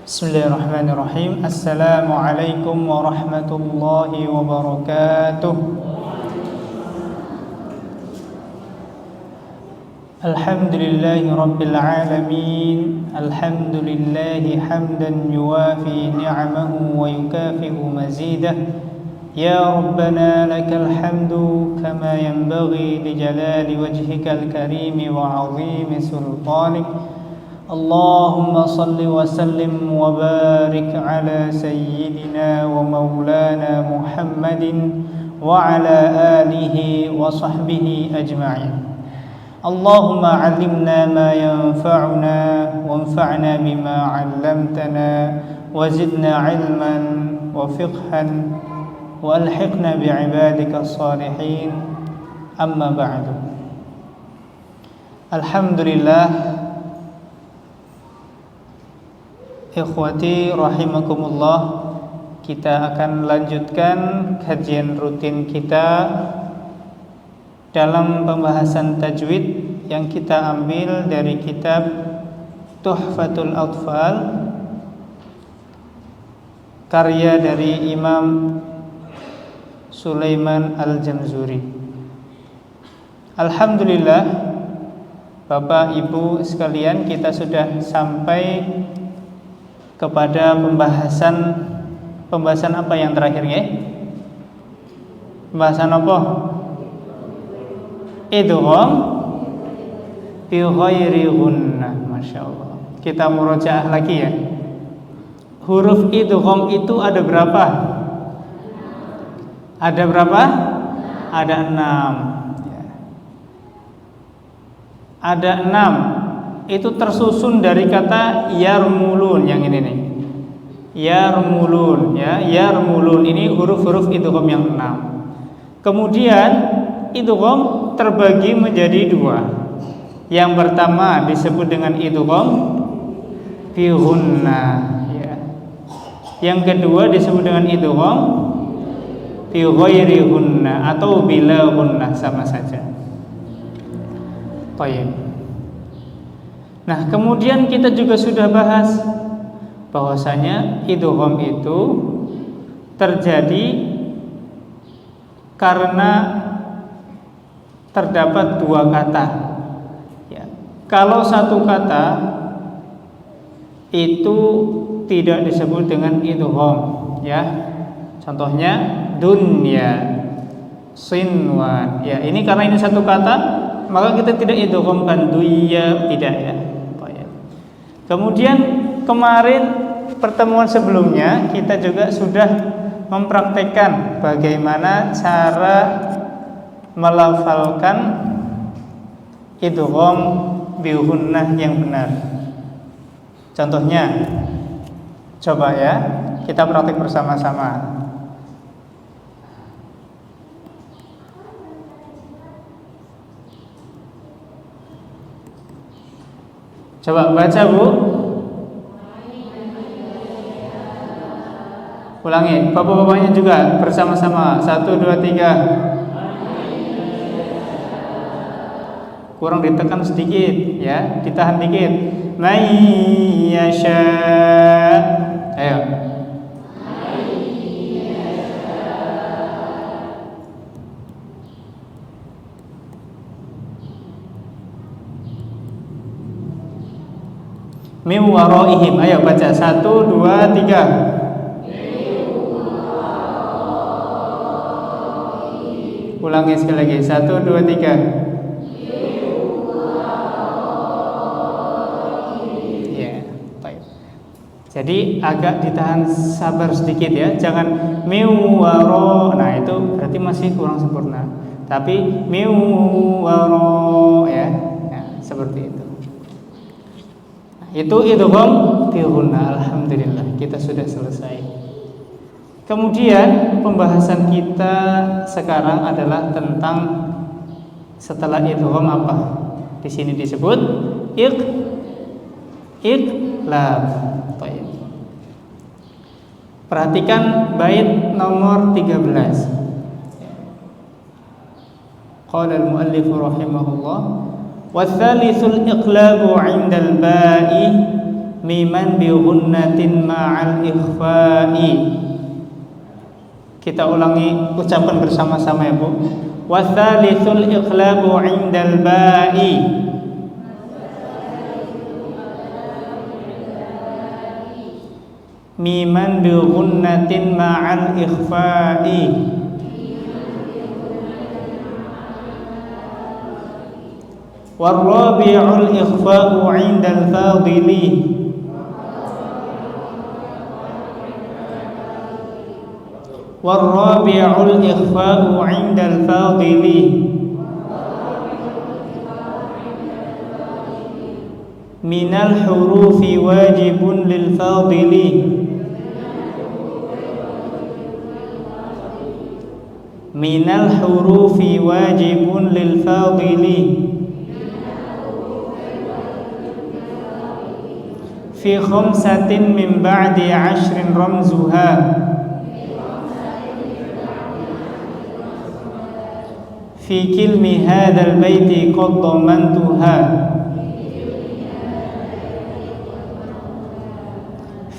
Bismillahirrahmanirrahim. Assalamualaikum warahmatullahi wabarakatuh. Alhamdulillahi rabbil alamin. Alhamdulillahi hamdan yuwafi ni'amahu wa yukafi'u mazidah. Ya Rabbana lakal hamdu kama yanbaghi li jalali wajhikal karim wa 'azimi sultanik. Allahumma salli wa sallim wa barik ala sayyidina wa maulana Muhammadin wa ala alihi wa sahbihi ajma'in. Allahumma 'allimna ma yanfa'una wanfa'na bima 'allamtana wa zidna 'ilman wa fiqhan wa alhiqna bi'ibadika as-salihin. Amma ba'du. Alhamdulillah, ikhwati rahimakumullah, kita akan lanjutkan kajian rutin kita dalam pembahasan tajwid yang kita ambil dari kitab Tuhfatul Atfal, karya dari Imam Sulaiman Al-Jamzuri. Alhamdulillah, Bapak Ibu sekalian, kita sudah sampai kepada pembahasan apa yang terakhir ya? Pembahasan apa? Idgham bi ghairi gunnah. Masyaallah. Kita murojaah lagi ya. Huruf idgham itu ada berapa? Ada berapa? Ada 6 ya. Ada 6. Itu tersusun dari kata yarmulun, yang ini nih. Yarmulun ya, yarmulun ini huruf-huruf idgham yang 6. Kemudian idgham terbagi menjadi 2. Yang pertama disebut dengan idgham fi gunnah ya. Yang kedua disebut dengan idgham fi ghairi gunnah atau bila gunnah, sama saja. Baik. Nah, kemudian kita juga sudah bahas bahwasanya idgham itu terjadi karena terdapat 2 kata ya. Kalau satu kata itu tidak disebut dengan idgham ya. Contohnya dunya, sinwan ya. Ini karena ini satu kata, maka kita tidak idghamkan duya, tidak ya. Kemudian kemarin pertemuan sebelumnya kita juga sudah mempraktekkan bagaimana cara melafalkan idgham bi gunnah yang benar. Contohnya, coba ya, kita praktik bersama-sama. Coba baca Bu. Ulangi, bapak-bapaknya juga bersama-sama. 1, 2, 3. Kurang ditekan sedikit ya, ditahan dikit. May yasha. Ayo. Min waraihim. Ayo baca 1, 2, 3. Ulangi sekali lagi. 1, 2, 3. Ya, baik. Jadi agak ditahan, sabar sedikit ya. Jangan min waro. Nah, itu berarti masih kurang sempurna. Tapi min waro ya. Nah, seperti itu. Itu idgham fi gunnah. Alhamdulillah, kita sudah selesai. Kemudian pembahasan kita sekarang adalah tentang setelah idgham apa? Di sini disebut iqlab. Baik. Perhatikan bait nomor 13. Qala al-muallif rahimahullah, والثالث الإقلاب عند الباء miman bi ghunnatin ma'al ikhfa'i. Kita ulangi ucapan bersama-sama ya Bu. Wasalithul iqlabu 'indal ba'i. Miman bi ghunnatin ma'al ikhfa'i. Warrabi'ul ikhfa'u 'indal fadili. Warrabi'ul ikhfa'u 'indal fadili. Minal hurufi wajibun lil fadili. Minal hurufi wajibun lil fadili. Fi khamsatin min ba'di 'ashrin ramzuha. Fi kilmi hadzal baiti qad dhamantuha.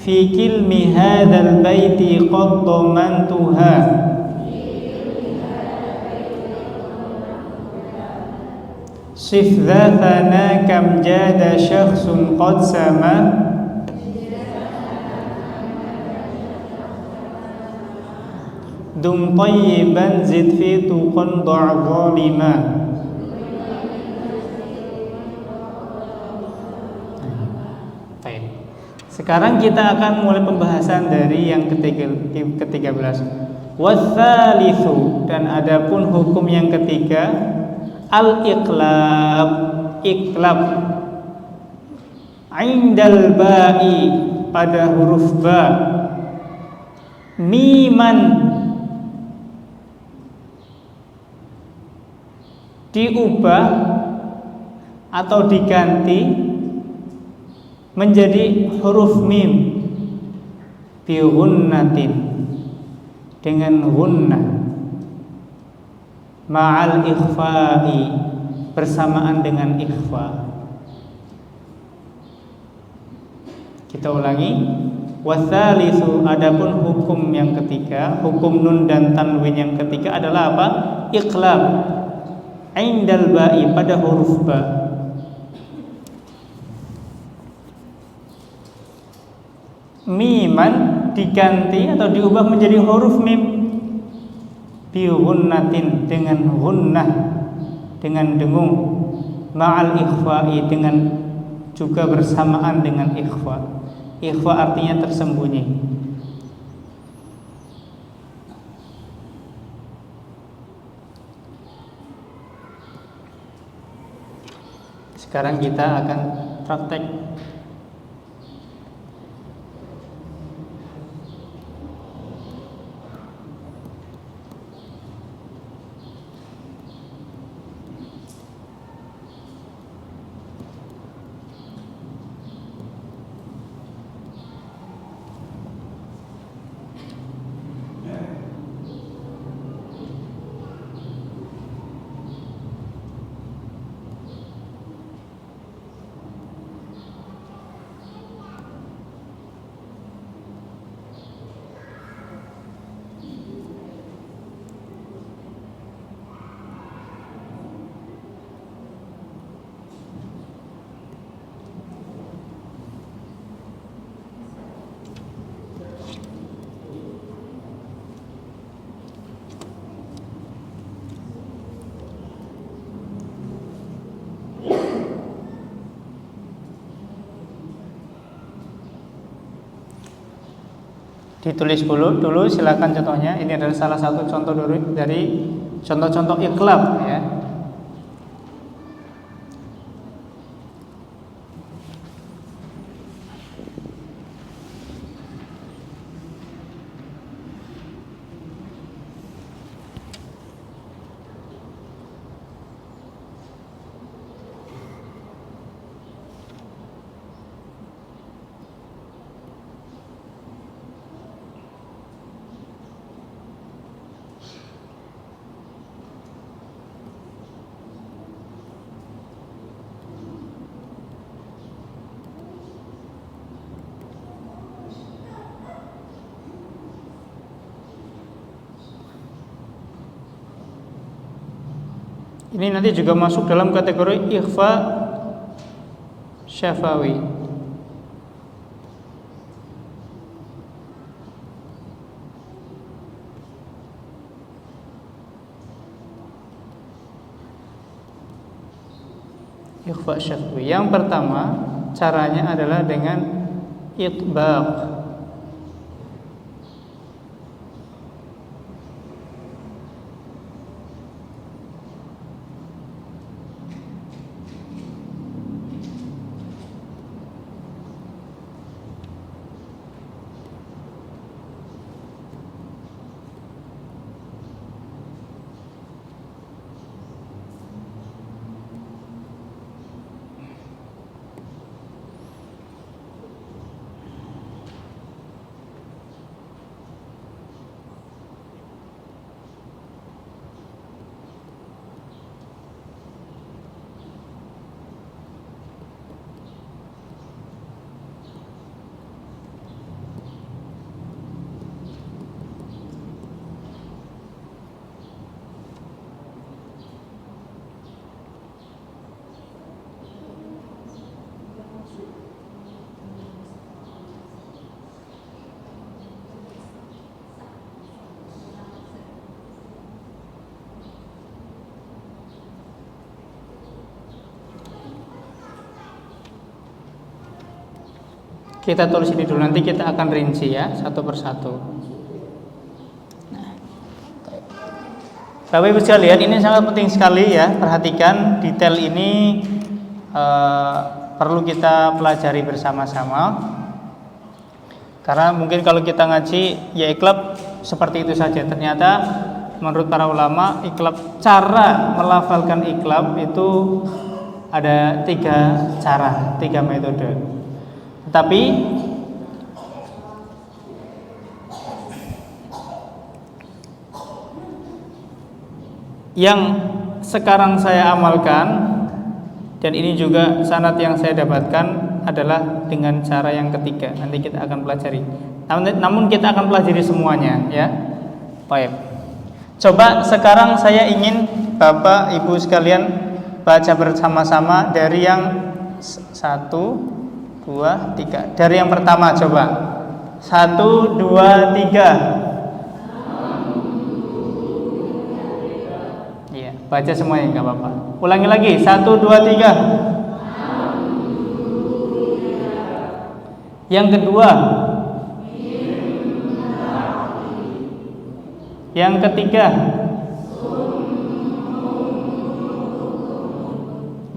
Fi kilmi hadzal baiti qad dhamantuha. Sif dhatana kam jada syakhsun qad sama. Dum tayyiban zid fi tuqan da' zalima. Sekarang kita akan mulai pembahasan dari yang ke-13. Watsalitsu, dan adapun hukum yang ketiga, al-iqlab, iqlab 'indal ba'i, pada huruf ba. Miman, diubah atau diganti menjadi huruf mim bi ghunnatin, dengan ghunnah, ma'al ikhfa'i, bersamaan dengan ikhfa. Kita ulangi. Watsalitsu, adapun hukum yang ketiga, hukum nun dan tanwin yang ketiga adalah apa? Iqlab 'indal ba'i, pada huruf ba. Miman diganti atau diubah menjadi huruf mim bi ghunnatin, dengan ghunnah, dengan dengung, ma'al ikhfa'i, dengan juga bersamaan dengan ikhfa. Ikhfa artinya tersembunyi. Sekarang kita akan praktek. Ditulis dulu silakan contohnya. Ini adalah salah satu contoh dari contoh-contoh iqlab ya. Ini nanti juga masuk dalam kategori ikhfa syafawi. Ikhfa syafawi. Yang pertama caranya adalah dengan itbaq. Kita tulis ini dulu, nanti kita akan rinci ya satu persatu. Bapak Ibu sekalian, ini sangat penting sekali ya, perhatikan detail ini perlu kita pelajari bersama-sama. Karena mungkin kalau kita ngaji ya iqlab seperti itu saja, ternyata menurut para ulama iqlab, cara melafalkan iqlab itu ada 3 cara, 3 metode. Tapi yang sekarang saya amalkan, dan ini juga sanad yang saya dapatkan, adalah dengan cara yang ketiga. Nanti kita akan pelajari. Namun kita akan pelajari semuanya ya. Baik. Coba sekarang saya ingin Bapak Ibu sekalian baca bersama-sama dari yang 1, 2, 3. Dari yang pertama coba. 1, 2, 3. Iya, baca semuanya enggak apa-apa. Ulangi lagi. 1, 2, 3. Yang kedua. Yang ketiga.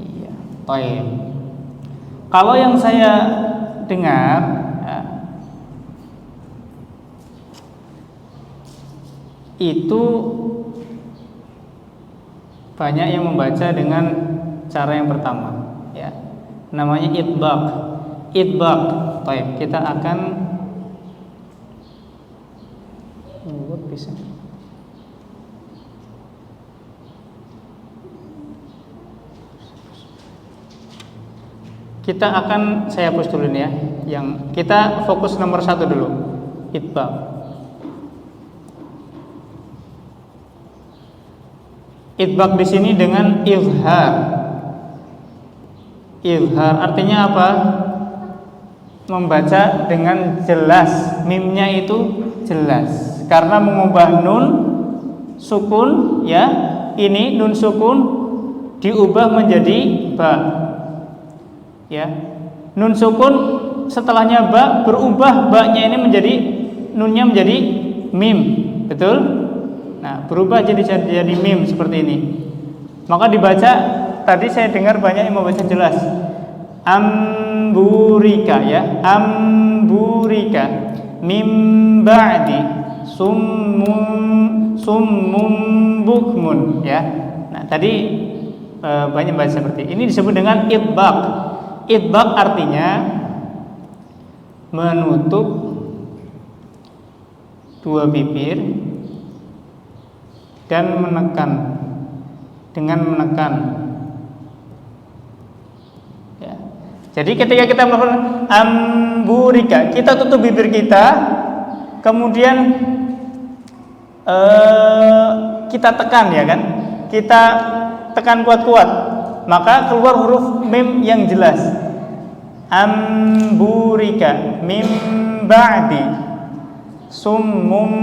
Iya, baik. Kalau yang saya dengar ya, itu banyak yang membaca dengan cara yang pertama ya. Namanya itbaq. Itbaq. Baik, kita akan bisa. Kita akan, saya hapus dulu nih ya. Yang kita fokus nomor 1 dulu. Itbaq. Itbaq di sini dengan izhar. Izhar artinya apa? Membaca dengan jelas. Mimnya itu jelas. Karena mengubah nun sukun ya. Ini nun sukun diubah menjadi ba. Ya, nun sukun setelahnya ba berubah, ba-nya ini menjadi, nunnya menjadi mim, betul? Nah, berubah jadi mim seperti ini. Maka dibaca, tadi saya dengar banyak yang membaca jelas. Amburika ya, amburika mim ba'di summun bukmun ya. Nah, tadi banyak baca seperti ini, disebut dengan itbaq. Itbaq artinya menutup 2 bibir dan menekan, dengan menekan ya. Jadi ketika kita melakukan amburika, kita tutup bibir kita, kemudian kita tekan ya kan, kita tekan kuat-kuat, maka keluar huruf mim yang jelas. Amburika mim ba'di summum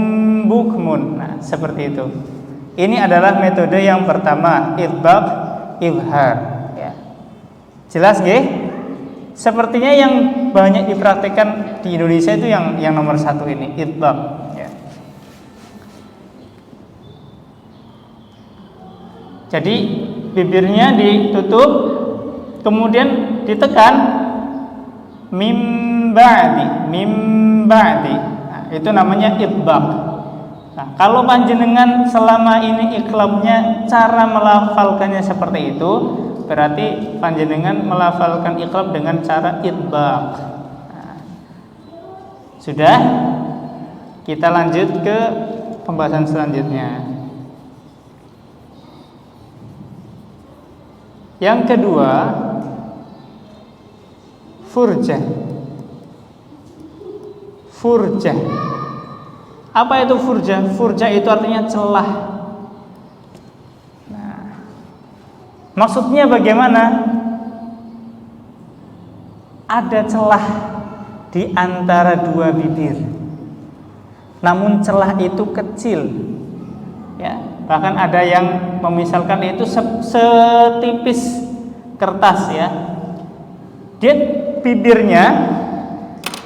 bukmun. Nah, seperti itu. Ini adalah metode yang pertama, idgham izhar, ya. Jelas nggih? Sepertinya yang banyak dipraktikkan di Indonesia itu yang nomor satu ini, idgham, ya. Jadi bibirnya ditutup, kemudian ditekan mim ba'di. Nah, itu namanya idgham. Nah, kalau panjenengan selama ini iqlabnya cara melafalkannya seperti itu, berarti panjenengan melafalkan iqlab dengan cara idgham. Nah, sudah, kita lanjut ke pembahasan selanjutnya. Yang kedua, furjah. Apa itu furjah? Furjah itu artinya celah. Nah, maksudnya bagaimana? Ada celah di antara dua bibir, namun celah itu kecil, ya. Bahkan ada yang memisalkan itu setipis kertas, ya. Dia bibirnya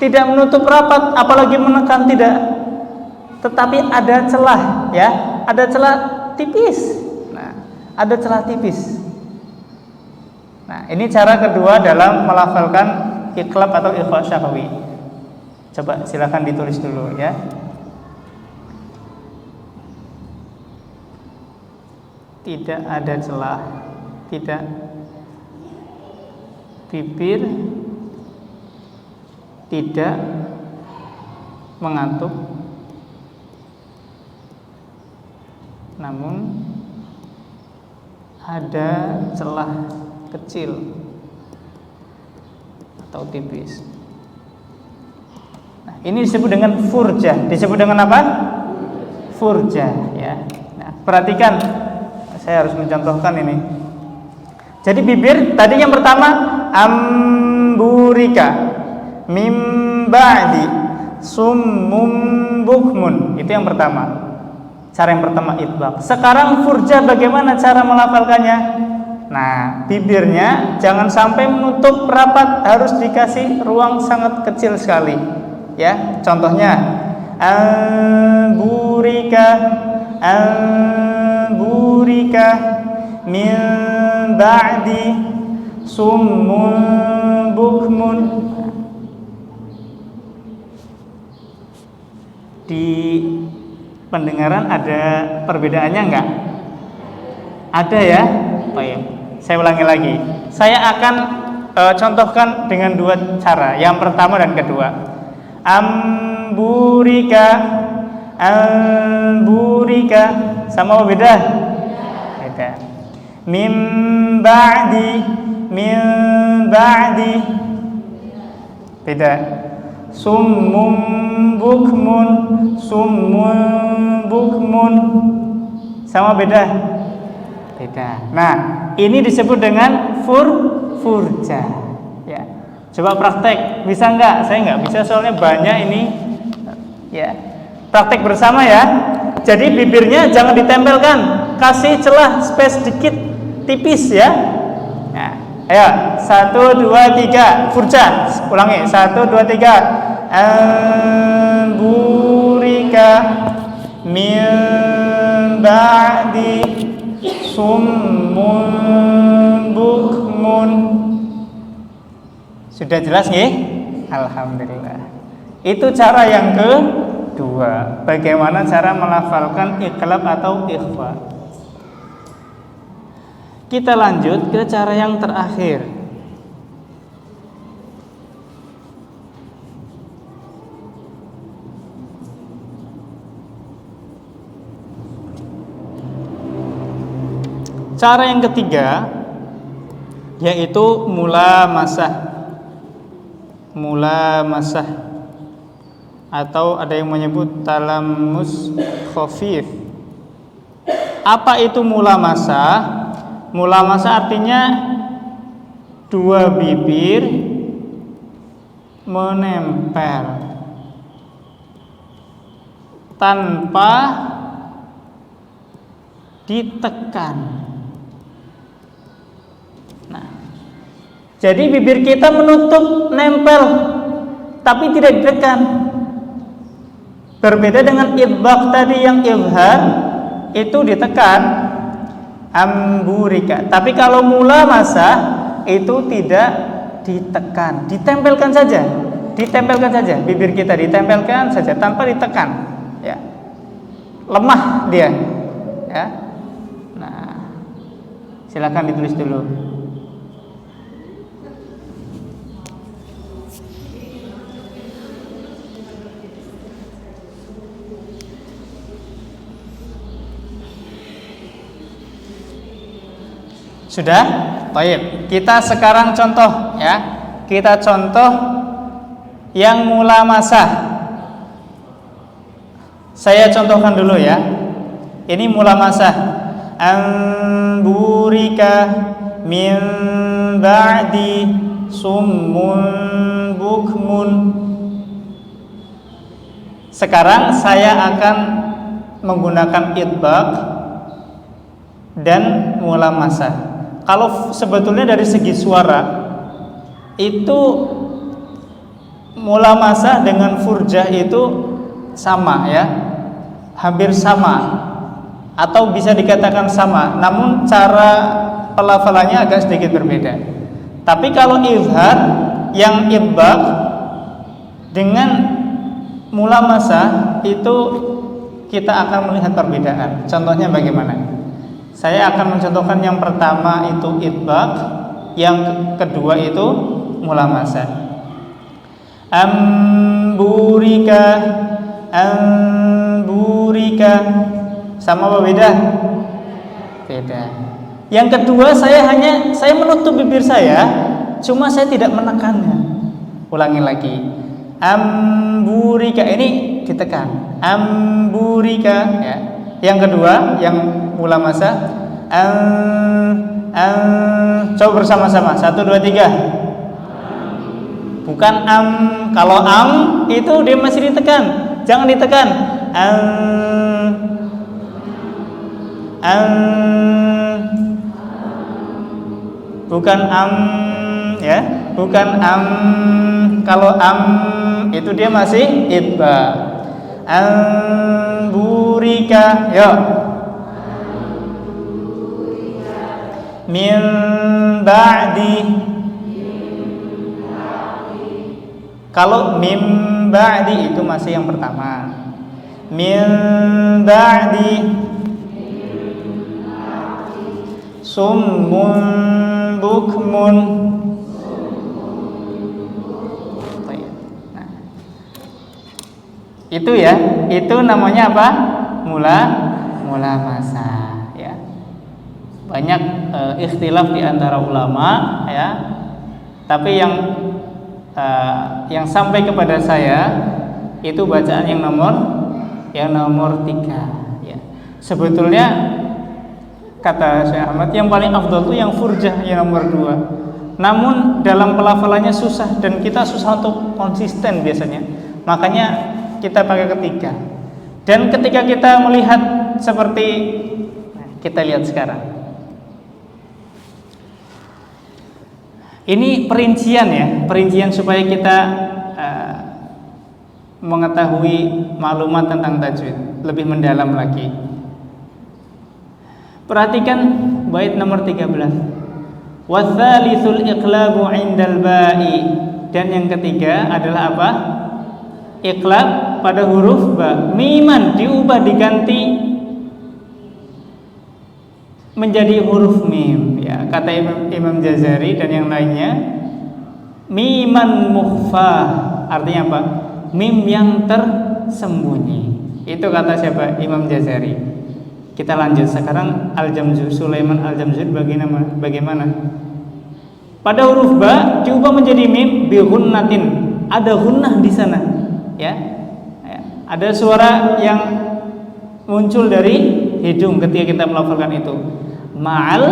tidak menutup rapat, apalagi menekan, tidak. Tetapi ada celah, ya, ada celah tipis. Nah, ada celah tipis. Nah, ini cara kedua dalam melafalkan iqlab atau ikhfa syafawi. Coba silakan ditulis dulu, ya. Tidak ada celah, tidak, bibir tidak mengatup, namun ada celah kecil atau tipis. Nah, ini disebut dengan furjah. Disebut dengan apa? Furjah, ya. Nah, perhatikan, saya harus mencontohkan ini. Jadi bibir tadi yang pertama amburika mim ba'di summum bukmun. Itu yang pertama. Cara yang pertama idgham. Sekarang furjah, bagaimana cara melafalkannya? Nah, bibirnya jangan sampai menutup rapat, harus dikasih ruang sangat kecil sekali, ya. Contohnya amburika min ba'di summun bukmun. Di pendengaran ada perbedaannya enggak? Ada, ya. Baik, saya ulangi lagi. Saya akan contohkan dengan dua cara, yang pertama dan kedua. Amburika sama beda? Beda. Mim ba'di beda. Summum bukmun sama beda? Beda. Nah, ini disebut dengan furjah, ya. Coba praktek, bisa enggak? Saya enggak bisa, soalnya banyak ini, ya. Praktek bersama, ya. Jadi bibirnya jangan ditempelkan, kasih celah space sedikit, tipis, ya. Nah, ayo 1, 2, 3 furjah. Ulangi 1, 2, 3. Amburika min ba'di summun bukmun. Sudah jelas nggih? Alhamdulillah. Itu cara yang kedua, bagaimana cara melafalkan iqlab atau ikhfa. Kita lanjut ke cara yang terakhir. Cara yang ketiga yaitu mulamasah atau ada yang menyebut talamus khafif. Apa itu mulamasah? Mulamasa artinya dua bibir menempel tanpa ditekan. Nah, jadi bibir kita menutup, nempel, tapi tidak ditekan. Berbeda dengan idbaq tadi yang izhar itu ditekan, amburika. Tapi kalau mulamasa itu tidak ditekan, ditempelkan saja. Ditempelkan saja, bibir kita ditempelkan saja tanpa ditekan, ya. Lemah dia, ya. Nah, silakan ditulis dulu. Sudah? Baik. Kita sekarang contoh, ya. Kita contoh yang mulamasah. Saya contohkan dulu ya. Ini mulamasah. Amburika min ba'di summun bukmun. Sekarang saya akan menggunakan idbaq dan mulamasah. Kalau sebetulnya dari segi suara itu mulamasah dengan furjah itu sama, ya, hampir sama atau bisa dikatakan sama, namun cara pelafalannya agak sedikit berbeda. Tapi kalau izhar yang idbaq dengan mulamasah itu kita akan melihat perbedaan. Contohnya bagaimana? Saya akan mencontohkan yang pertama itu idbaq, yang kedua itu mulamasah. Amburika, amburika, sama apa beda? Beda. Yang kedua saya menutup bibir saya, cuma saya tidak menekannya. Ulangi lagi. Amburika, ini ditekan. Amburika, ya. Yang kedua, yang mulamasah, coba bersama-sama, 1, 2, 3. Bukan kalau itu dia masih ditekan, jangan ditekan. Bukan ya, bukan kalau itu dia masih idbaq. Amburika, yo. Min ba'di. Kalau min ba'di itu masih yang pertama. Min ba'di summun bukmun. Itu ya, itu namanya apa? Mulamasah, ya. Banyak ikhtilaf di antara ulama, ya. Tapi yang sampai kepada saya itu bacaan yang nomor 3, ya. Sebetulnya kata Syekh Ahmad yang paling afdal itu yang furjah, yang nomor 2. Namun dalam pelafalannya susah dan kita susah untuk konsisten biasanya. Makanya kita pakai ketiga. Dan ketika kita melihat seperti kita lihat sekarang, ini perincian, ya, perincian supaya kita mengetahui maklumat tentang tajwid lebih mendalam lagi. Perhatikan bait nomor 13. Watsalitsul iqlabu 'indal ba'i. Dan yang ketiga adalah apa? Iqlab pada huruf ba. Miman diubah, diganti menjadi huruf mim, ya. Kata Imam Jazari dan yang lainnya, miman mukhfa, artinya apa? Mim yang tersembunyi. Itu kata siapa? Imam Jazari. Kita lanjut sekarang. Al-Jamzu, Sulaiman Al-Jamzu bagaimana? Pada huruf ba diubah menjadi mim bi ghunnatin. Ada gunnah di sana. Ya, ada suara yang muncul dari hidung ketika kita melafalkan itu. Ma'al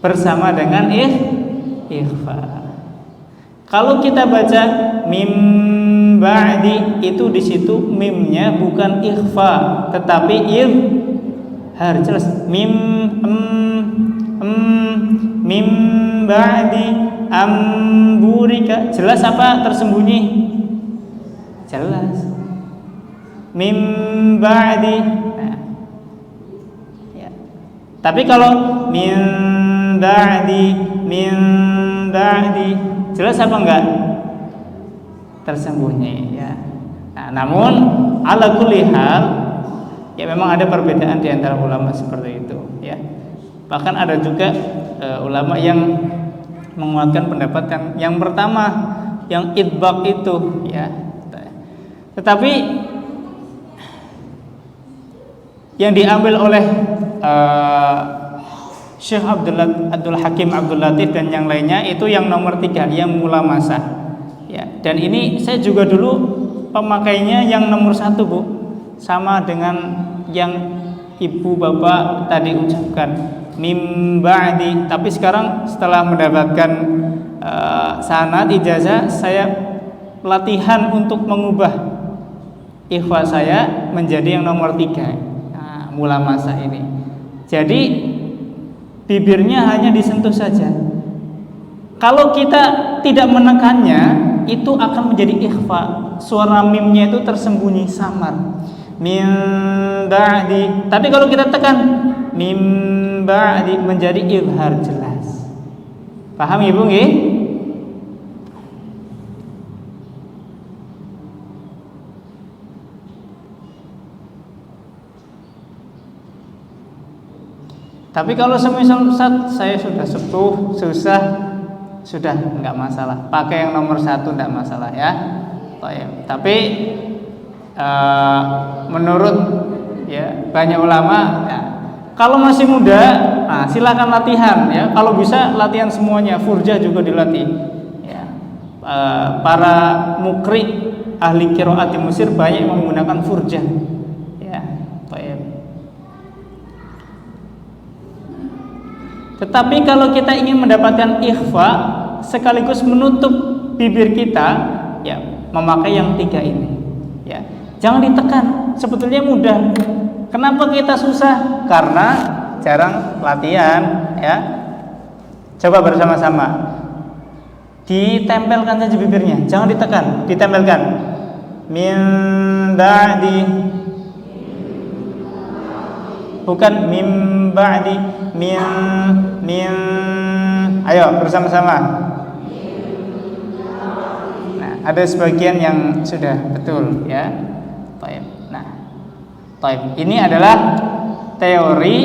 bersama dengan ikhfa. Kalau kita baca mim ba'di, itu di situ mimnya bukan ikhfa tetapi izhar, jelas mim mim ba'di amburika, jelas apa tersembunyi? Jelas. Mim ba'di. Nah, ya. Tapi kalau min ba'di, jelas apa enggak? Tersembunyi, ya. Nah, namun ala kulli hal, ya memang ada perbedaan di antara ulama seperti itu, ya. Bahkan ada juga ulama yang menguatkan pendapat yang pertama, yang idbaq itu, ya. Tetapi yang diambil oleh Syekh Abdul Hakim Abdul Latif dan yang lainnya itu yang nomor 3, yang mulamasah, ya. Dan ini saya juga dulu pemakainya yang nomor 1, Bu, sama dengan yang ibu bapak tadi ucapkan mim ba'di. Tapi sekarang setelah mendapatkan sanad ijazah, saya latihan untuk mengubah ikhfa saya menjadi yang nomor 3, mulamasah ini. Jadi bibirnya hanya disentuh saja. Kalau kita tidak menekannya, itu akan menjadi ikhfa. Suara mimnya itu tersembunyi, samar. Min ba'di. Tapi kalau kita tekan min ba'di, menjadi izhar, jelas. Paham Ibu nggih? Tapi kalau semisal Ustaz, saya sudah sepuh, susah, sudah enggak masalah. Pakai yang nomor 1 enggak masalah, ya. Tapi menurut ya banyak ulama, ya, kalau masih muda, silakan latihan, ya. Kalau bisa latihan semuanya, furjah juga dilatih, ya. Para mukri ahli qiraat di Mesir banyak menggunakan furjah, ya. Tetapi kalau kita ingin mendapatkan ikhfa sekaligus menutup bibir kita, ya memakai yang 3 ini, ya. Jangan ditekan, sebetulnya mudah. Kenapa kita susah? Karena jarang latihan, ya. Coba bersama-sama. Ditempelkan saja bibirnya, jangan ditekan, ditempelkan. Min ba'di, bukan mim ba'di, min. Ayo bersama-sama. Nah, ada sebagian yang sudah betul, ya. Nah, ini adalah teori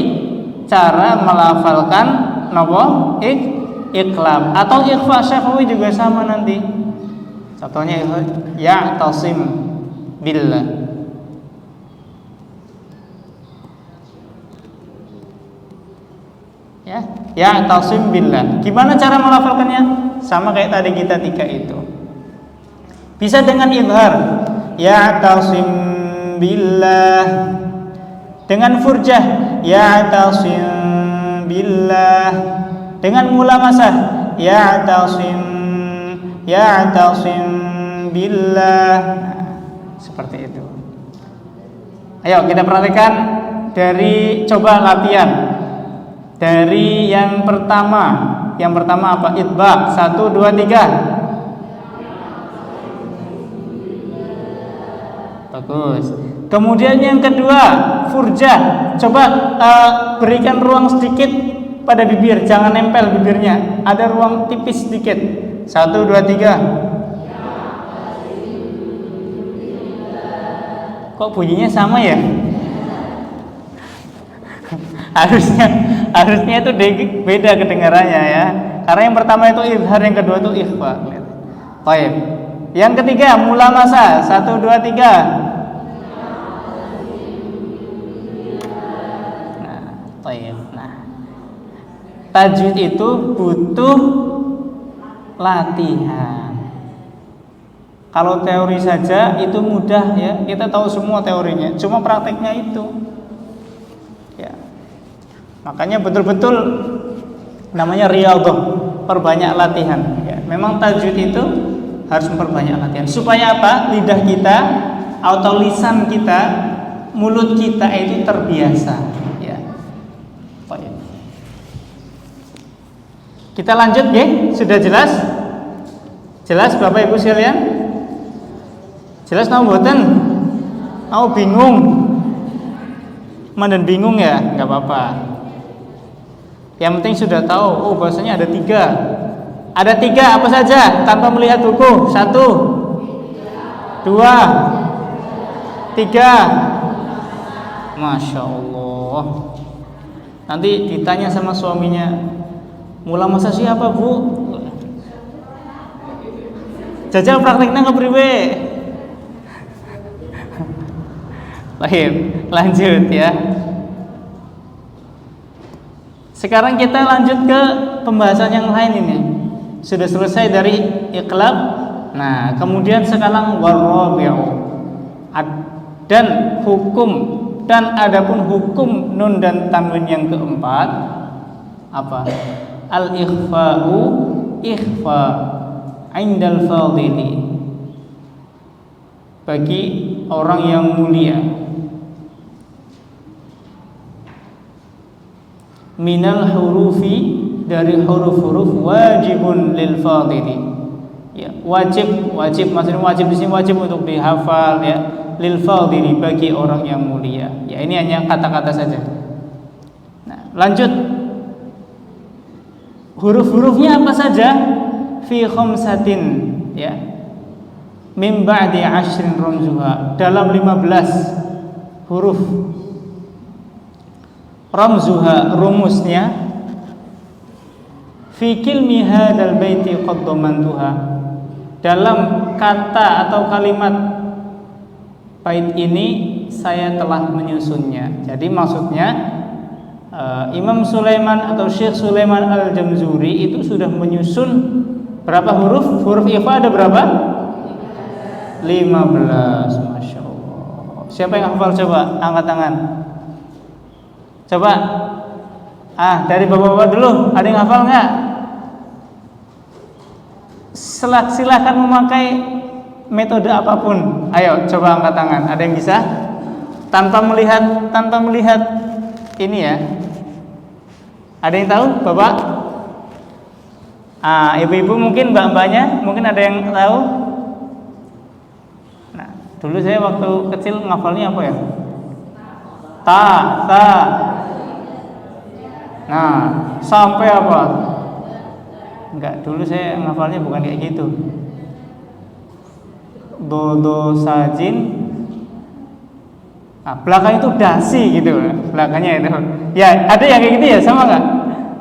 cara melafalkan nopo iqlam atau ikhfa syafawi juga sama nanti. Contohnya ya tasim billah. Ya tasim billah. Gimana cara melafalkannya? Sama kayak tadi kita 3 itu. Bisa dengan izhar, ya tasim billah. Dengan furjah, ya tasim billah. Dengan mulamasah, ya tasim billah. Seperti itu. Ayo kita perhatikan dari coba latihan. Dari yang pertama apa? Itbaq. 1, 2, 3. Bagus. Kemudian yang kedua, furjah. Coba berikan ruang sedikit pada bibir, jangan nempel bibirnya. Ada ruang tipis sedikit. 1, 2, 3. Kok bunyinya sama ya? harusnya itu beda kedengarannya, ya. Karena yang pertama itu izhar, yang kedua itu ikhfa. Baik. Yang ketiga mulamasah. 1, 2, 3. Nah, baik. Nah, tajwid itu butuh latihan. Kalau teori saja itu mudah, ya. Kita tahu semua teorinya, cuma prakteknya itu. Ya. Makanya betul-betul namanya riyadhah, perbanyak latihan ya. Memang tajwid itu harus memperbanyak latihan supaya apa? Lidah kita atau lisan kita, mulut kita itu terbiasa ya. Baik. Kita lanjut ya, sudah jelas? Jelas Bapak Ibu sekalian? Jelas nau mboten? Nau bingung? Mandan bingung ya? Enggak apa-apa. Yang penting sudah tahu, oh bahasanya ada 3. Ada 3 apa saja tanpa melihat buku? 1 2 3. Masya Allah. Nanti ditanya sama suaminya, mula masa siapa bu? Jajal prakteknya kepriwe? Lanjut ya. Sekarang kita lanjut ke pembahasan yang lain ini. Sudah selesai dari iqlab. Nah, kemudian sekarang warabi'u. Dan hukum dan adapun hukum nun dan tanwin yang keempat apa? Al-ikhfa'u ikhfa 'indal fadili. Bagi orang yang mulia. Minal hurufi, dari huruf-huruf, wajibun lil fadili ya, wajib maksudnya wajib di sini wajib untuk dihafal ya, lil fadili, bagi orang yang mulia ya. Ini hanya kata-kata saja. Nah, lanjut, huruf-hurufnya apa saja? Fi khamsatin ya, min ba'di 'ashrin ramzuha, dalam 15 huruf. Ramzuha, rumusnya, fi kilmi hadzal baiti qad dhamantuha, dalam kata atau kalimat bait ini saya telah menyusunnya. Jadi maksudnya Imam Sulaiman atau Syekh Sulaiman Al-Jamzuri itu sudah menyusun berapa huruf? Huruf ikhfa ada berapa? 15. Masya Allah. Siapa yang hafal coba? Angkat tangan. Coba. Dari bapak-bapak dulu. Ada yang hafal nggak? Silakan memakai metode apapun. Ayo coba angkat tangan. Ada yang bisa? Tanpa melihat ini ya. Ada yang tahu, Bapak? Ibu-ibu mungkin, mbak-mbaknya mungkin ada yang tahu. Nah, dulu saya waktu kecil ngafalnya apa ya? Ta. Nah, sampai apa? Enggak, dulu saya ngafalnya bukan kayak gitu. Do sajin. Belakang itu dasi gitu, belakangnya itu. Ya, ada yang kayak gitu ya, sama nggak?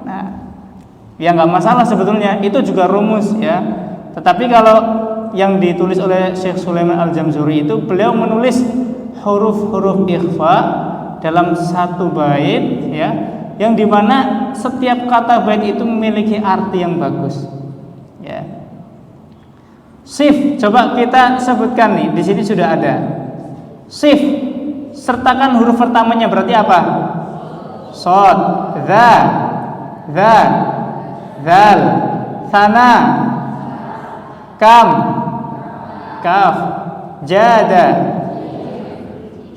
Nah, ya nggak masalah sebetulnya, itu juga rumus ya. Tetapi kalau yang ditulis oleh Syekh Sulaiman Al-Jamzuri itu, beliau menulis huruf-huruf ikhfa dalam satu bait ya, yang dimana setiap kata bait itu memiliki arti yang bagus ya. Sif, coba kita sebutkan nih, di sini sudah ada. Sif, sertakan huruf pertamanya berarti apa? Shad, dha, dzal, thana, kam, kaf, jada,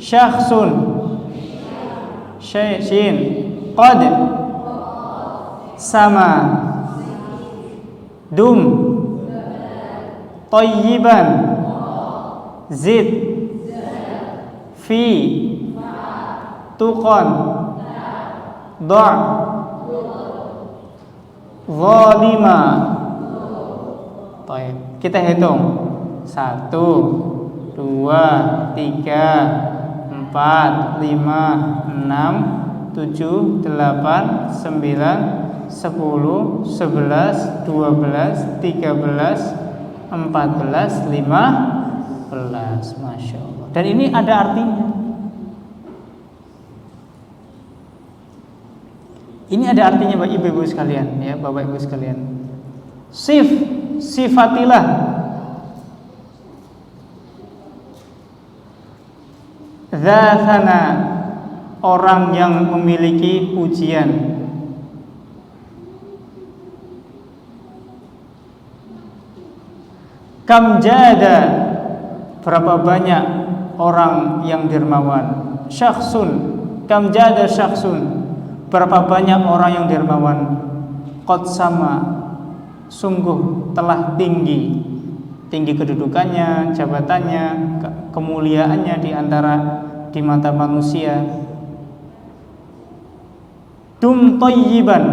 syakhsun, shin, qad, sama, dum, tayyiban, zid, fi, tuqan, da', zalima. Baik, kita hitung 1 2 3 4 5 6 7 8 9 10 11 12 13 14 15. Masya Allah. Dan ini ada artinya. Ini ada artinya Bapak Ibu sekalian ya, Bapak Ibu sekalian. Sifatilah dzatana orang yang memiliki pujian. Kam jada, berapa banyak orang yang dermawan. Syakhsun, kam jada syakhsun, berapa banyak orang yang dermawan. Qad sama, sungguh telah tinggi kedudukannya, jabatannya, kemuliaannya di mata manusia. Dum thayyiban,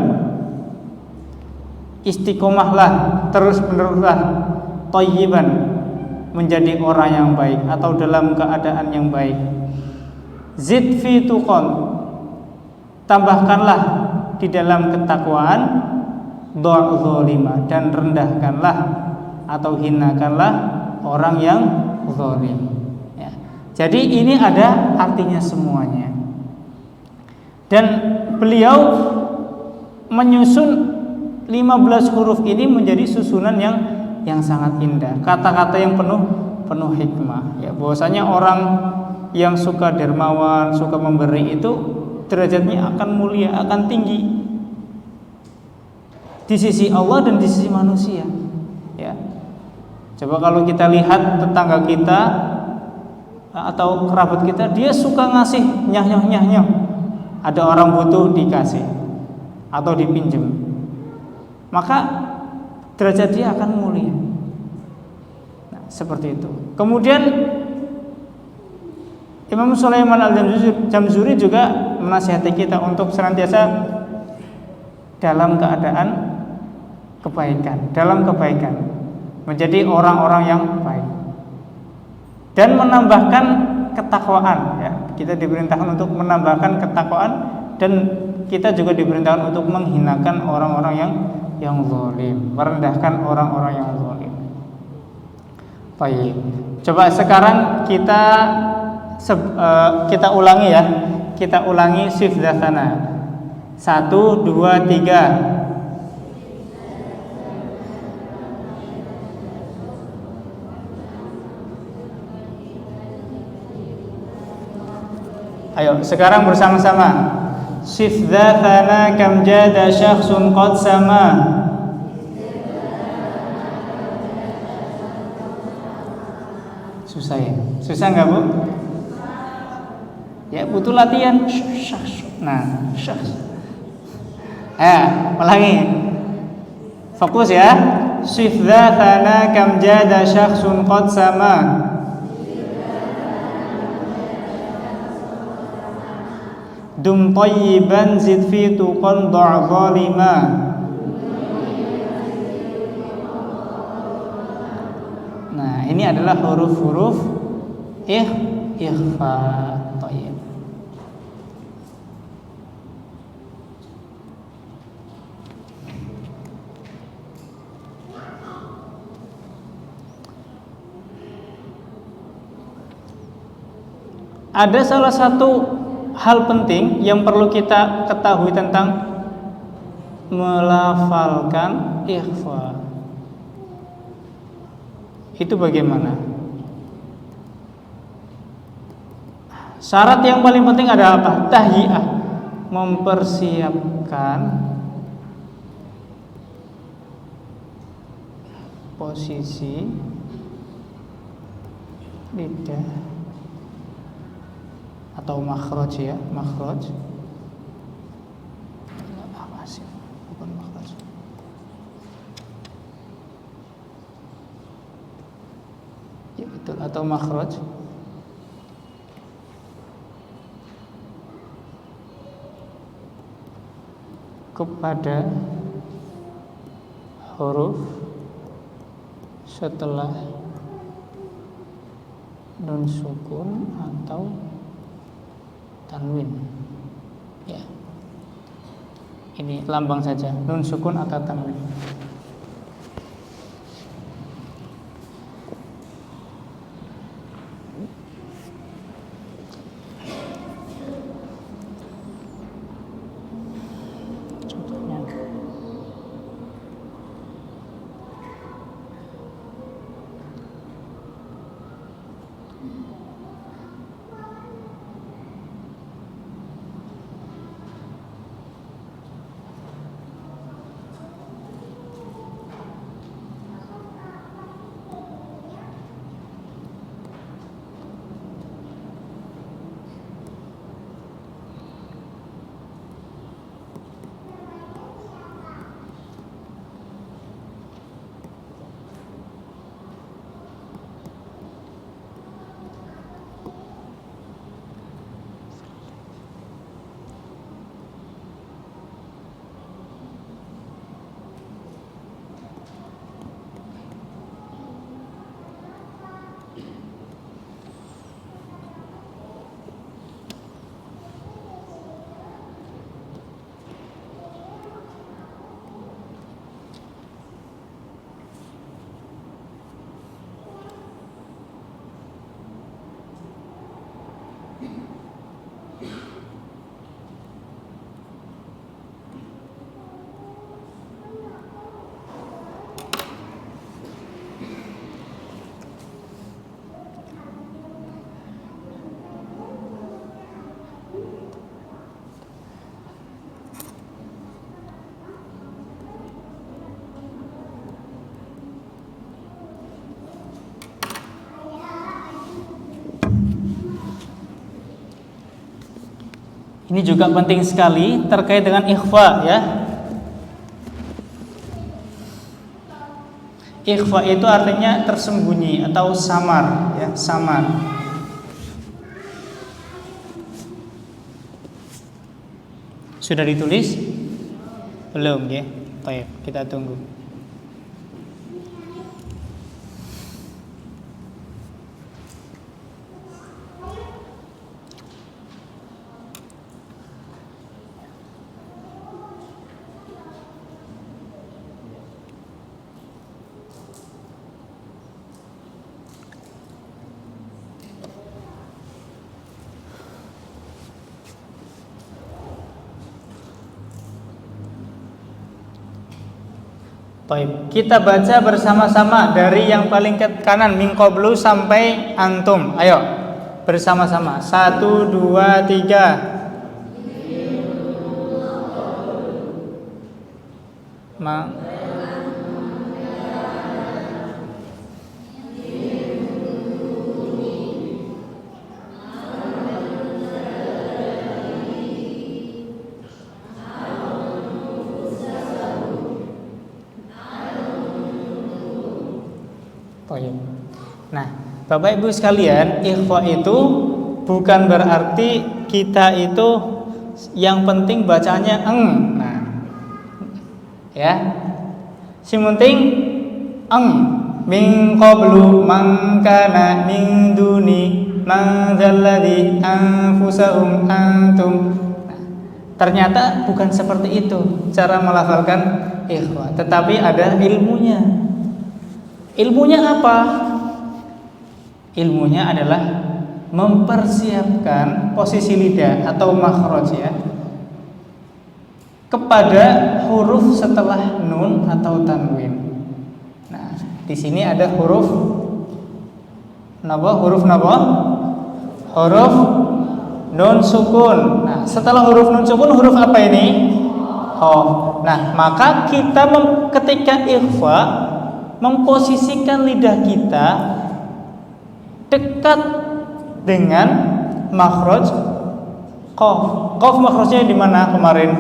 istiqomahlah, terus meneruslah, thayyiban, menjadi orang yang baik atau dalam keadaan yang baik. Zid fi tuqan, tambahkanlah di dalam ketakwaan, dha' zalima, dan rendahkanlah atau hinakanlah orang yang zalim. Ya. Jadi ini ada artinya semuanya. Dan beliau menyusun 15 huruf ini menjadi susunan yang sangat indah. Kata-kata yang penuh hikmah. Ya, bahwasanya orang yang suka dermawan, suka memberi itu derajatnya akan mulia, akan tinggi di sisi Allah dan di sisi manusia. Ya. Coba kalau kita lihat tetangga kita atau kerabat kita, dia suka ngasih nyah. Ada orang butuh dikasih atau dipinjam, maka derajat dia akan mulia. Nah, seperti itu. Kemudian Imam Sulaiman Al-Jamzuri juga menasihati kita untuk senantiasa dalam keadaan kebaikan, menjadi orang-orang yang baik, dan menambahkan ketakwaan. Ya, kita diperintahkan untuk menambahkan ketakwaan, dan kita juga diperintahkan untuk menghinakan orang-orang yang zalim, merendahkan orang-orang yang zalim. Baik. Coba sekarang kita ulangi ya. Kita ulangi shift dasana. 1, 2, 3. Ayo, sekarang bersama-sama. Shift dasana kam jada syakhsun qad sama. Susah ya? Susah enggak, Bu? Ya, butuh latihan. Nah, ulangi. Fokus ya. Shift dasana kam jada syakhsun qad sama. Dum thayyiban zid fi tuqan dha' zalima. Nah, ini adalah huruf-huruf ikhfa. Thayyib. Ada salah satu hal penting yang perlu kita ketahui tentang melafalkan ikhfa. Itu bagaimana? Syarat yang paling penting adalah apa? Tahyi'ah, mempersiapkan posisi lidah atau makhraj ya, makhraj. Bukan makhraj. Ya betul, atau makhraj kepada huruf setelah nun sukun atau tanwin. Ya. Ini lambang saja, nun sukun atau tanwin. Contohnya Ini juga penting sekali terkait dengan ikhfa ya. Ikhfa itu artinya tersembunyi atau samar ya, samar. Sudah ditulis? Belum ya? Baik, kita tunggu. Baik, kita baca bersama-sama dari yang paling ke kanan min qablu sampai antum. Ayo, bersama-sama. 1, 2, 3. Nah, Bapak Ibu sekalian, ikhfa itu bukan berarti kita itu yang penting bacanya eng. Nah, ya, si penting eng. Min qablu man kana min duni man dzalladzi anfusahum antum. Nah, ternyata bukan seperti itu cara melafalkan ikhfa, tetapi ada ilmunya. Ilmunya apa? Ilmunya adalah mempersiapkan posisi lidah atau makhraj ya kepada huruf setelah nun atau tanwin. Nah, di sini ada huruf napa? Huruf napa? Huruf nun sukun. Nah, setelah huruf nun sukun huruf apa ini? Qaf. Nah, maka kita ketika ikhfa memposisikan lidah kita dekat dengan makhraj qaf. Qaf makhrajnya di mana kemarin?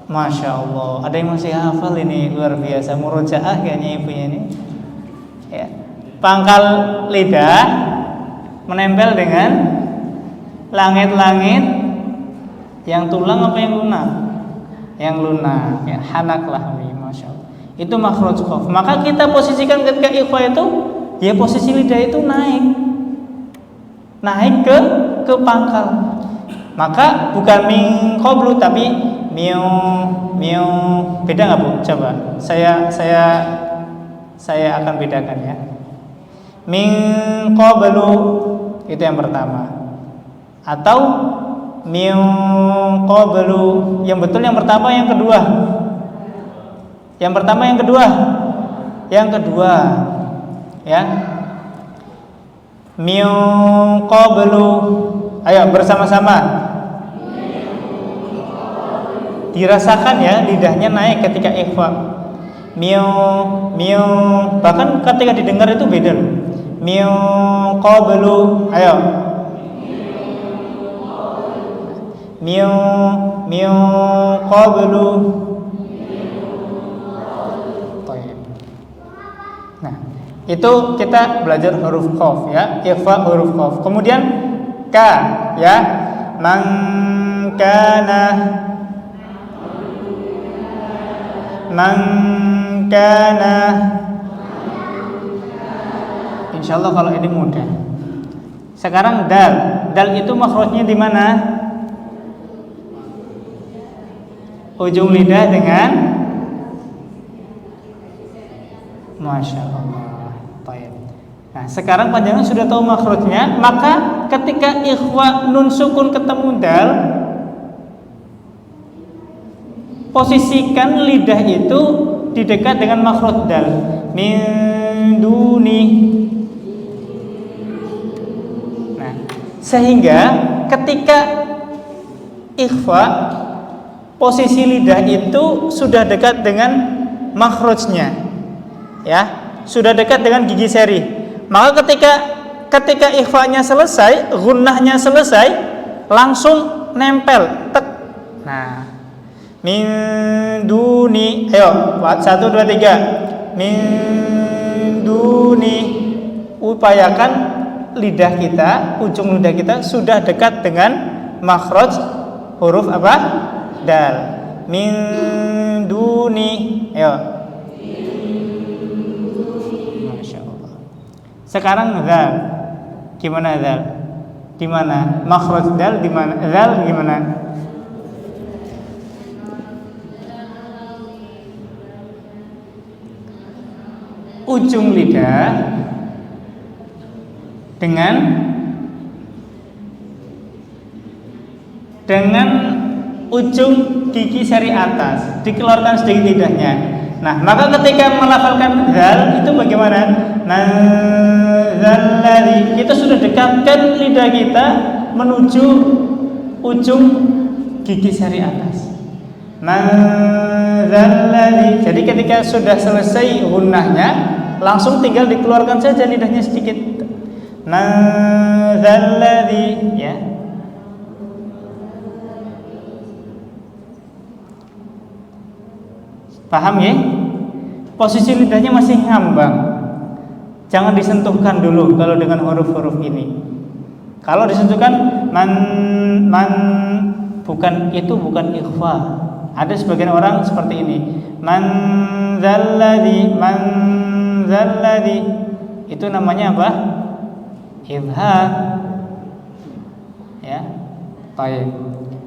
Masya Allah, ada yang masih hafal ini, luar biasa. Murojaah kayaknya ibunya ini ya. Pangkal lidah menempel dengan langit-langit yang tulang apa yang lunak? Yang lunak ya, hanak lahmi. Masya Allah, itu makhraj qaf. Maka kita posisikan ketika ikhfa itu ya posisi lidah itu naik ke pangkal. Maka bukan min qablu tapi miu. Beda nggak Bu? Coba saya akan bedakan ya. Min qablu itu yang pertama, atau min qablu yang betul yang pertama, yang kedua. Yang pertama, yang kedua. Yang kedua ya. Min qablu. Ayo bersama-sama. Dirasakan ya, lidahnya naik ketika ikhfa. Miu. Bahkan ketika didengar itu beda loh. Miu qablu. Ayo. Miu qablu. Nah, itu kita belajar huruf qaf ya, ikhfa huruf qaf. Kemudian ka ya. Man kana. Insyaallah kalau ini mudah. Sekarang dal itu makhrajnya di mana? Ujung lidah dengan Masya Allah. Baik. Nah, sekarang panjenengan sudah tahu makhrajnya, maka ketika ikhwa nun sukun ketemu dal, posisikan lidah itu di dekat dengan makhraj dal. Min duni. Nah, sehingga ketika ikhfa posisi lidah itu sudah dekat dengan makhrajnya. Ya, sudah dekat dengan gigi seri. Maka ketika ketika ikhfanya selesai, gunnahnya selesai, langsung nempel, tek. Nah, min duni, ayo 1 2 3. Min duni, upayakan lidah kita, ujung lidah kita sudah dekat dengan makhraj huruf apa? Dal. Min duni, ayo. Masya Allah. Sekarang zal, gimana zal? Di mana makhraj dal? Di mana zal? Gimana? Ujung lidah dengan ujung gigi seri atas dikeluarkan sedikit lidahnya. Nah, maka ketika melafalkan zal itu bagaimana? Nazalladzi, kita sudah dekatkan lidah kita menuju ujung gigi seri atas. Nazalladzi. Jadi ketika sudah selesai gunnahnya, langsung tinggal dikeluarkan saja lidahnya sedikit. Nazalladzi, ya. Paham ya? Posisi lidahnya masih ngambang. Jangan disentuhkan dulu kalau dengan huruf-huruf ini. Kalau disentuhkan man bukan bukan ikhfa. Ada sebagian orang seperti ini. Man zalladzi. Itu namanya apa? Izhar. Ya. Baik.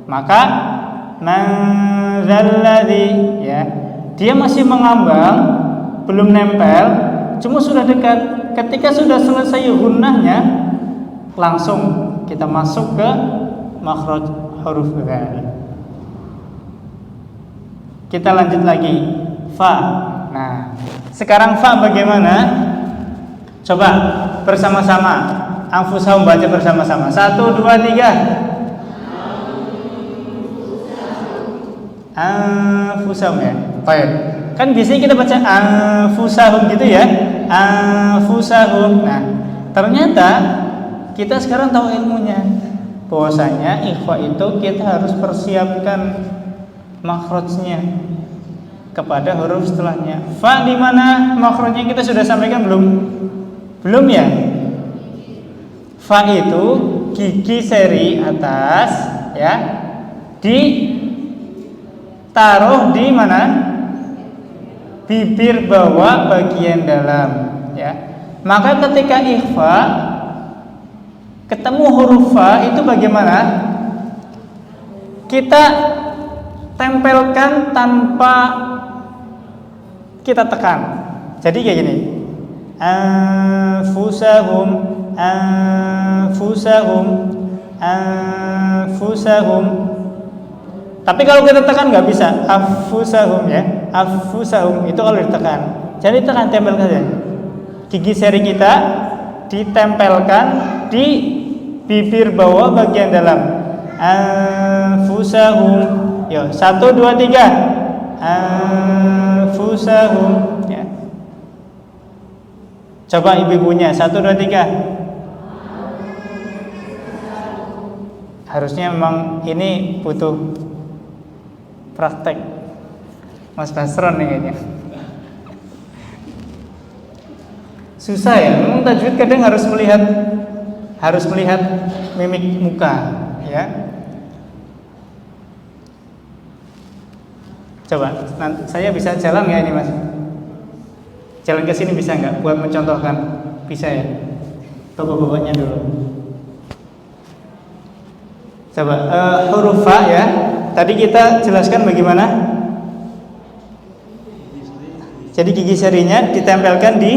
Maka man zalladzi, ya. Dia masih mengambang, belum nempel, cuma sudah dekat. Ketika sudah selesai gunnahnya, langsung kita masuk ke makhraj huruf dzal. Kita lanjut lagi, fa. Nah, sekarang fa bagaimana? Coba bersama-sama, anfusahum baca bersama-sama. 1 2 3. Anfusahum ya. Baik. Kan biasanya kita baca anfusahum gitu ya. Anfusahum. Nah, ternyata kita sekarang tahu ilmunya. Bahwasanya ikhfa itu kita harus persiapkan makhrajnya kepada huruf setelahnya. Fa di mana makhrajnya kita sudah sampaikan belum? Belum ya? Fa itu gigi seri atas ya. Taruh di mana? Bibir bawah bagian dalam ya. Maka ketika ikhfa ketemu huruf fa itu bagaimana? Kita tempelkan tanpa kita tekan. Jadi kayak gini. Anfusahum, anfusahum, anfusahum. Tapi kalau kita tekan nggak bisa, afusahum ya, afusahum itu kalau ditekan. Jadi tekan, tempelkan saja. Gigi seri kita ditempelkan di bibir bawah bagian dalam. Anfusahum. Yo, 1 2 3. Anfusahum. Ya. Coba ibu-ibunya 1 2 3. Harusnya memang ini butuh praktek. Mas Basron nih kayaknya. Susah ya, memang tajwid kadang harus melihat mimik muka, ya. Coba, saya bisa jalan nggak ini Mas? Jalan ke sini bisa nggak? Buat mencontohkan, bisa ya? Bapak-bapaknya dulu. Coba huruf fa ya. Tadi kita jelaskan bagaimana. Jadi gigi serinya ditempelkan di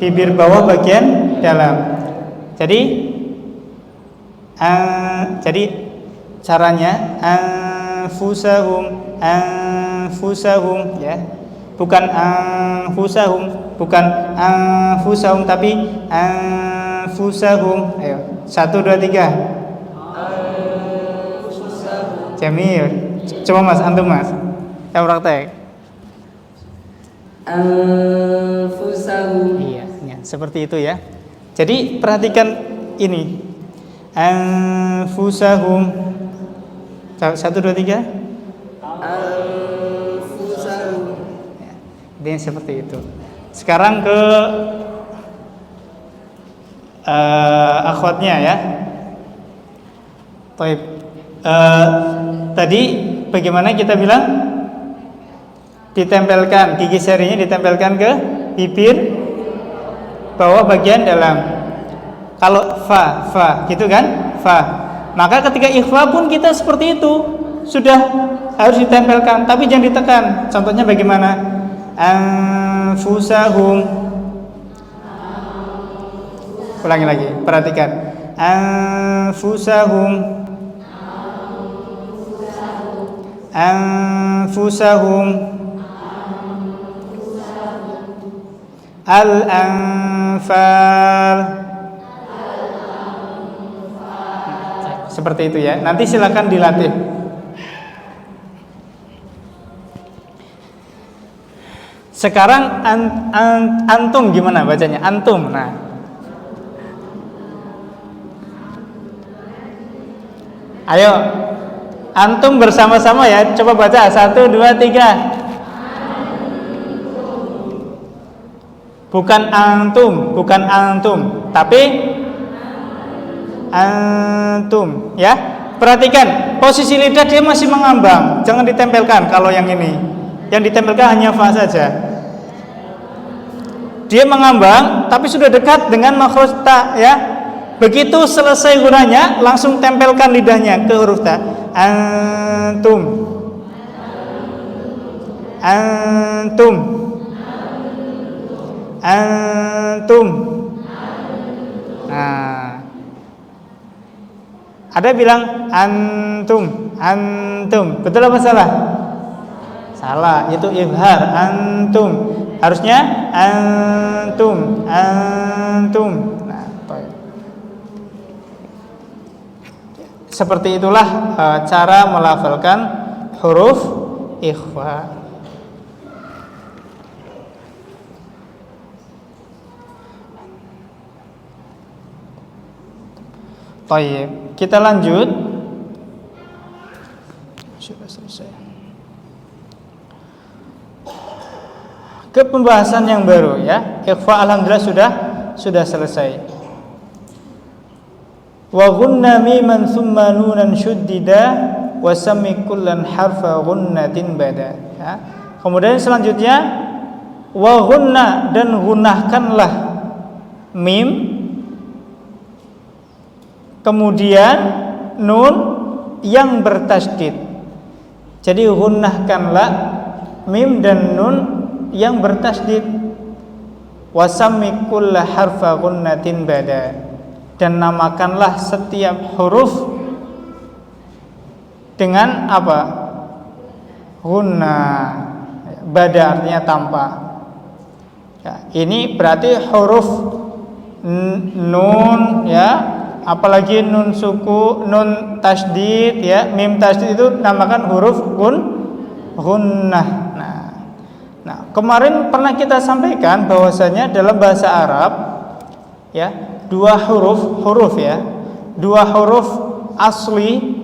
bibir bawah bagian dalam. Jadi caranya anfusahum, anfusahum ya. Bukan anfusahum, bukan anfusahum tapi anfusahum. Ayo, 1 2 3. Jamil. Coba Mas, antum Mas. Yang praktek. Anfusahum. Iya, seperti itu ya. Jadi perhatikan ini. Anfusahum. 1 2 3. Anfusahum. Ya, ini seperti itu. Sekarang ke akhwatnya ya. Baik. Tadi bagaimana kita bilang? Ditempelkan, gigi serinya ditempelkan ke bibir bawah bagian dalam. Kalau fa gitu kan? Fa. Maka ketika ikhfa pun kita seperti itu, sudah harus ditempelkan, tapi jangan ditekan. Contohnya bagaimana? Anfusahum. Ulangi lagi, perhatikan. Anfusahum. Anfusahum. Al-anfal. Seperti itu ya. Nanti silakan dilatih. Sekarang antum gimana bacanya? Antum. Nah. Ayo. Antum bersama-sama ya. Coba baca 1 2 3. Bukan antum, tapi antum ya. Perhatikan posisi lidah dia masih mengambang, jangan ditempelkan. Kalau yang ini, yang ditempelkan hanya fa saja. Dia mengambang tapi sudah dekat dengan makhraj ta ya. Begitu selesai gunanya langsung tempelkan lidahnya ke huruf ta. Antum. Antum. Antum. Nah, ada bilang antum, antum. Betul apa salah? Salah, itu izhar. Antum. Harusnya antum, antum. Nah, seperti itulah cara melafalkan huruf ikhfa. Baik, kita lanjut. Sudah selesai. Ke pembahasan yang baru ya. Ikhfa alhamdulillah sudah selesai. Wa ghunna miman thumma nunan syuddida wa sammi kullan harfa ghunnatin bada ya. Kemudian selanjutnya wa ghunna, dan gunnahkanlah mim, kemudian nun yang bertasydid. Jadi gunnahkanlah mim dan nun yang bertasydid. Wasammi kulla harfa ghunnatin bada, dan namakanlah setiap huruf dengan apa? Gunnah. Bada artinya tanpa ya, ini berarti huruf nun ya, apalagi nun suku, nun tasydid ya, mim tasydid itu namakan huruf gunnah. Nah, kemarin pernah kita sampaikan bahwasanya dalam bahasa Arab ya, dua huruf ya, dua huruf asli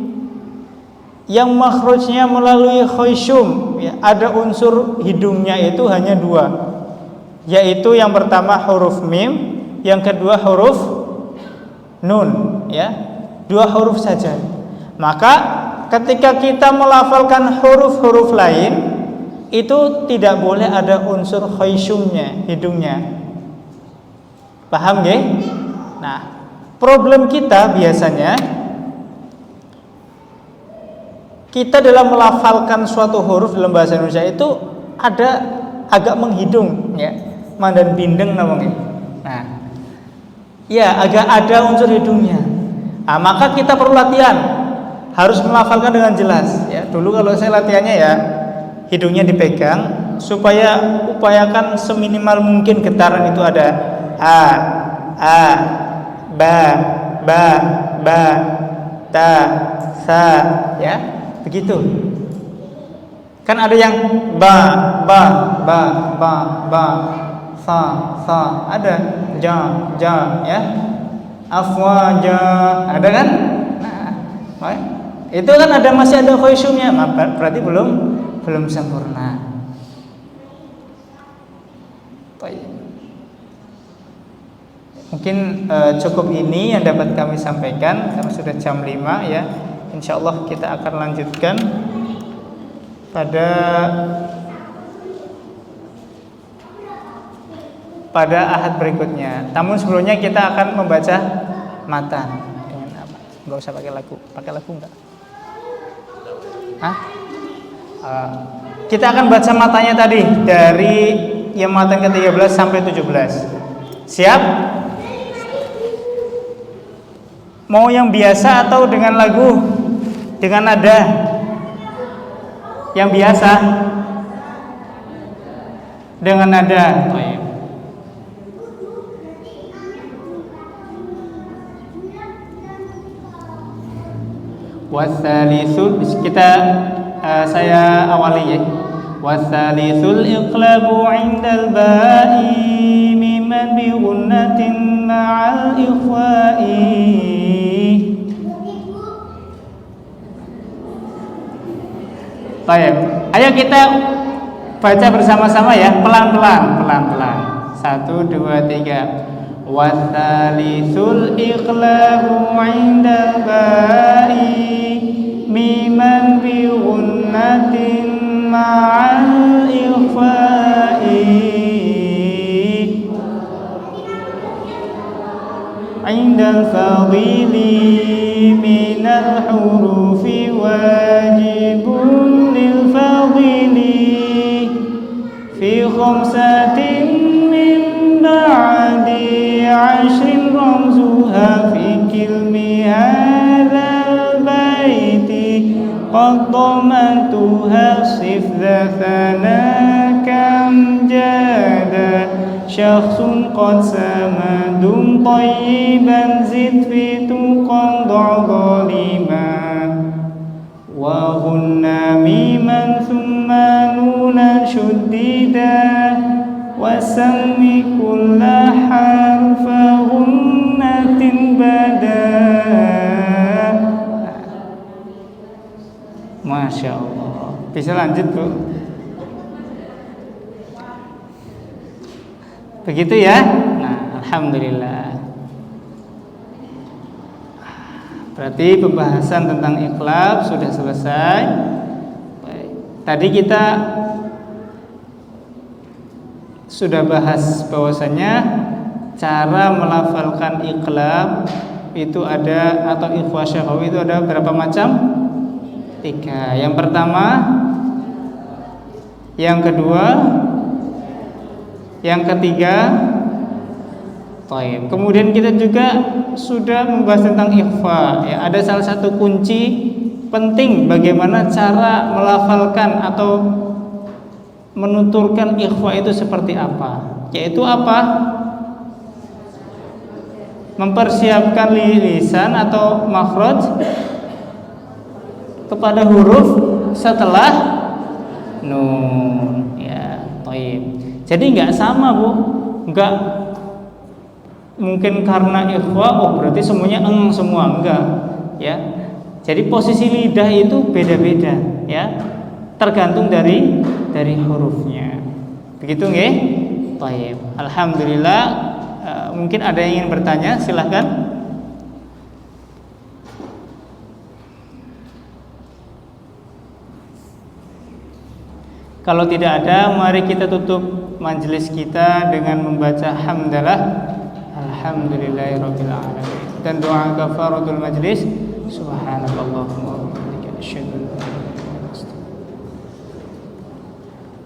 yang makhrajnya melalui khayshum ya, ada unsur hidungnya itu hanya dua, yaitu yang pertama huruf mim, yang kedua huruf nun ya, dua huruf saja. Maka ketika kita melafalkan huruf-huruf lain itu tidak boleh ada unsur khayshumnya, hidungnya. Paham nggih? Nah, problem kita biasanya kita dalam melafalkan suatu huruf dalam bahasa Indonesia itu ada agak menghidung ya, mandan bindeng namanya. Nah, ya agak ada unsur hidungnya. Nah, maka kita perlu latihan, harus melafalkan dengan jelas ya. Dulu kalau saya latihannya ya, hidungnya dipegang supaya upayakan seminimal mungkin getaran itu ada a, ba, ta, sa ya, begitu. Kan ada yang ba, Sa ada, ja ya. Afwaja ada kan? Nah, itu kan masih ada khusyuknya, berarti belum sempurna. Mungkin cukup ini yang dapat kami sampaikan karena sudah jam 5 ya. Insyaallah kita akan lanjutkan pada ahad berikutnya. Namun sebelumnya kita akan membaca matan dengan apa? Enggak usah pakai lagu. Pakai lagu enggak? Kita akan baca matanya tadi dari yang matan ke-13 sampai 17. Siap? Mau yang biasa atau dengan lagu? Dengan nada? Yang biasa? Dengan nada. Wasalisul, saya awali ya. Wasalisul iqlabu 'indal ba'i mimman bi gunnatin ma'al ikhwa'i. Baik, ayo kita baca bersama-sama ya, pelan-pelan. 1, 2, 3. Wasalisul iqlabu 'indal ba'i mimman bi gunnatin ma'al ikhfa'i 'indal fadili minal hurufi wajibun lil fadili fi khamsatin min ba'di 'ashrin ramzuha fi kilmi hadzal baiti qad dhamantuha sifdha thana kam jada syakhsun qad samadum tayyiban zid fi tuqan dha'dhalima wa ghunna miman thumma nunan shuddida wasammi kulla harfa ghunnatin bada. Masya Allah. Bisa lanjut Bu? Begitu ya? Nah, alhamdulillah. Berarti pembahasan tentang iqlab sudah selesai. Baik. Tadi kita sudah bahas bahwasanya cara melafalkan iqlab itu ada, atau ikhfa syafwi itu ada berapa macam? 3. Yang pertama, yang kedua, yang ketiga. Baik. Kemudian kita juga sudah membahas tentang ikhfa ya, ada salah satu kunci penting bagaimana cara melafalkan atau menuturkan ikhfa itu seperti apa, yaitu apa? Mempersiapkan lisan atau makhraj kepada huruf setelah nun ya. Taib. Jadi nggak sama Bu, nggak mungkin karena ikhfa berarti semuanya semua, enggak ya. Jadi posisi lidah itu beda-beda ya, tergantung dari hurufnya. Begitu nggih? Baik. Alhamdulillah. Mungkin ada yang ingin bertanya, silahkan. Kalau tidak ada, mari kita tutup majelis kita dengan membaca hamdalah alhamdulillahirabbil alamin dan doa kafaratul majlis. Subhanallahumma wa bihamdika asyhadu an la ilaha illa anta astaghfiruka.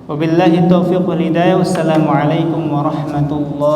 Wabillahi taufiq wal hidayah. Wassalamualaikum warahmatullahi